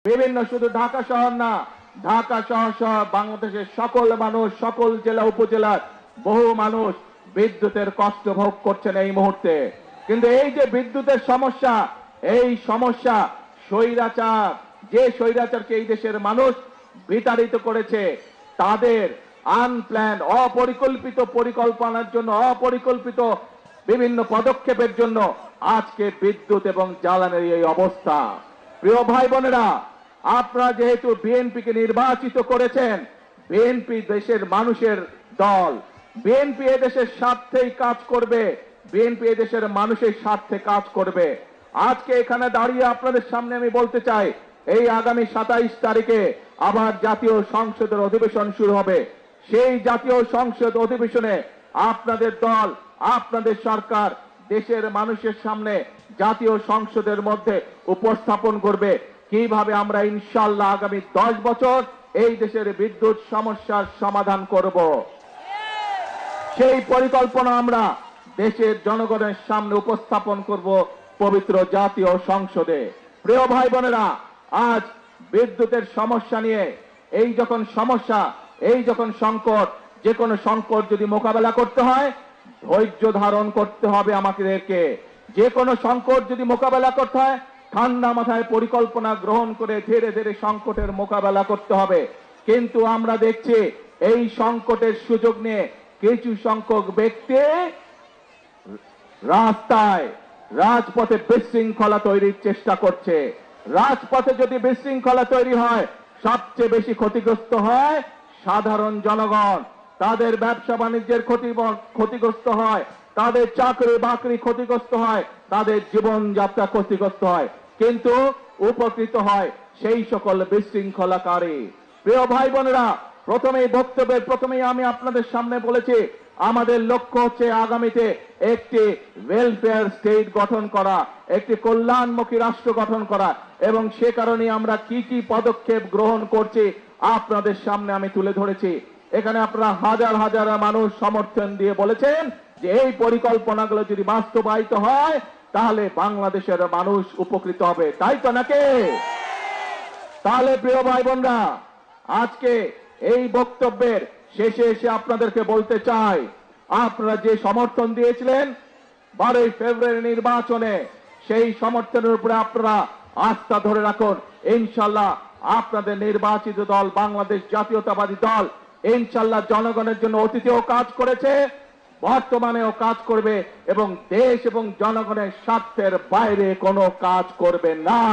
বিভিন্ন শুধু ঢাকা শহর না, ঢাকা শহর সহ বাংলাদেশের সকল মানুষ, সকল জেলা উপজেলার বহু মানুষ বিদ্যুতের কষ্ট ভোগ করছেন এই মুহূর্তে। কিন্তু এই যে বিদ্যুতের সমস্যা, এই সমস্যা স্বৈরাচার, যে স্বৈরাচারকে এই দেশের মানুষ বিতাড়িত করেছে, তাদের আনপ্ল্যান অপরিকল্পিত পরিকল্পনার জন্য, অপরিকল্পিত বিভিন্ন পদক্ষেপের জন্য আজকে বিদ্যুৎ এবং জ্বালানির এই অবস্থা। প্রিয় ভাই বোনেরা, আপনারা যেহেতু বিএনপিকে নির্বাচিত করেছেন, বিএনপি দেশের মানুষের দল, বিএনপি এদেশের স্বার্থেই কাজ করবে, বিএনপি এদেশের মানুষের স্বার্থে কাজ করবে। আজকে এখানে দাঁড়িয়ে আপনাদের সামনে আমি বলতে চাই, এই আগামী 27 তারিখে আবার জাতীয় সংসদের অধিবেশন শুরু হবে। সেই জাতীয় সংসদ অধিবেশনে আপনাদের দল, আপনাদের সরকার দেশের মানুষের সামনে জাতীয় সংসদের মধ্যে উপস্থাপন করবে কিভাবে আমরা ইনশাআল্লাহ আগামী 10 বছর এই দেশের বিদ্যুৎ সমস্যার সমাধান করব। সেই পরিকল্পনা আমরা দেশের জনগণের সামনে উপস্থাপন করব পবিত্র জাতীয় সংসদে। প্রিয় ভাই বোনেরা, আজ বিদ্যুতের সমস্যা নিয়ে এই যখন সমস্যা, এই যখন সংকট, যে কোনো সংকট যদি মোকাবেলা করতে হয়, ধৈর্য ধারণ করতে হবে আমাদেরকে। যে কোনো সংকট যদি মোকাবেলা করতে হয়, ঠান্ডা মাথায় পরিকল্পনা গ্রহণ করে ধীরে ধীরে সংকটের মোকাবেলা করতে হবে। কিন্তু আমরা দেখছি এই সংকটের সুযোগ নিয়ে কিছু সংখ্যক ব্যক্তি রাস্তায়, রাজপথে বিশৃঙ্খলা তৈরির চেষ্টা করছে। রাজপথে যদি বিশৃঙ্খলা তৈরি হয়, সবচেয়ে বেশি ক্ষতিগ্রস্ত হয় সাধারণ জনগণ। তাদের ব্যবসা বাণিজ্যের ক্ষতিগ্রস্ত হয়, তাদের চাকরি বাকরি ক্ষতিগ্রস্ত হয়, তাদের জীবনযাত্রা ক্ষতিগ্রস্ত হয়, কিন্তু উপকৃত হয় সেই সকল বিশৃঙ্খলাকারী। প্রিয় ভাই বোনেরা, প্রথমেই বক্তব্যের প্রথমেই আমি আপনাদের সামনে বলেছি, আমাদের লক্ষ্য হচ্ছে আগামীতে একটি ওয়েলফেয়ার স্টেট গঠন করা, একটি কল্যাণমুখী রাষ্ট্র গঠন করা, এবং সে কারণে আমরা কি কি পদক্ষেপ গ্রহণ করছি আপনাদের সামনে আমি তুলে ধরেছি। এখানে আপনারা হাজার হাজার মানুষ সমর্থন দিয়ে বলেছেন যে এই পরিকল্পনাগুলো যদি বাস্তবায়িত হয় তাহলে বাংলাদেশের মানুষ উপকৃত হবে, তাই তো নাকি? তাহলে প্রিয় ভাই বোনরা, আজকে এই বক্তব্যের শেষে এসে আপনাদেরকে বলতে চাই, আপনারা যে সমর্থন দিয়েছিলেন 12 ফেব্রুয়ারি নির্বাচনে, সেই সমর্থনের উপরে আপনারা আস্থা ধরে রাখুন। ইনশাআল্লাহ আপনাদের নির্বাচিত দল বাংলাদেশ জাতীয়তাবাদী দল ইনশাআল্লাহ জনগণের জন্য অতীতেও কাজ করেছে, বর্তমানেও কাজ করবে, এবং দেশ এবং জনগণের স্বার্থের বাইরে কোনো কাজ করবে না।